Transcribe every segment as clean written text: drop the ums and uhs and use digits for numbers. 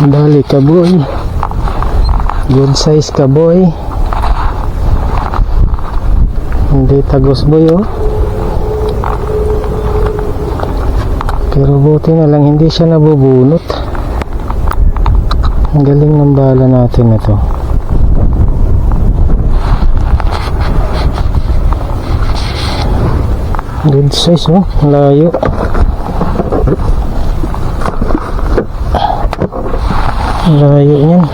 Dali kaboy, good size kaboy, hindi tagos boy oh. Pero buti na lang hindi siya nabubunot. Ang galing ng bala natin na to. Good size oh, layo. Layo niyan.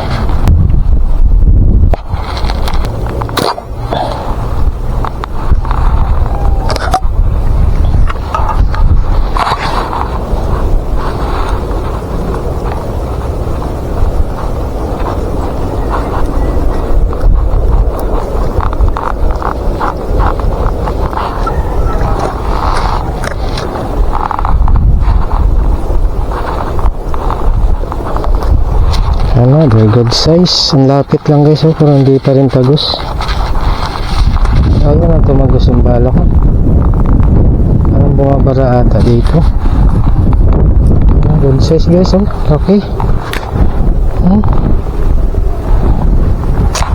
Ano, very good size. Ang lapit lang guys oh, pero hindi pa rin tagos. Ayaw na tumagos yung bala ko. Parang bumabara ata dito. Good size guys oh, okay.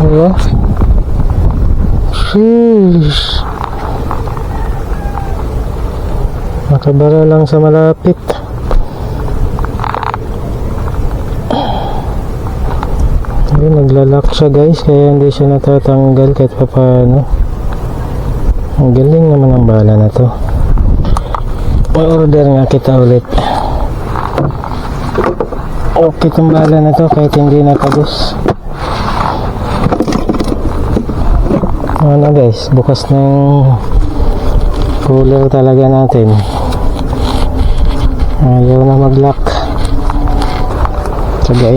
Diba? Sheesh. Nakabara lang sa malapit. Naglalak siya guys, kaya hindi siya natatanggal kahit pa paano. Ang galing naman ang bala na to. Order nga kita ulit. Okay itong bala na to kahit hindi natagos. Ano guys, bukas ng cooler talaga natin. Ayaw na mag-lock. Tagay.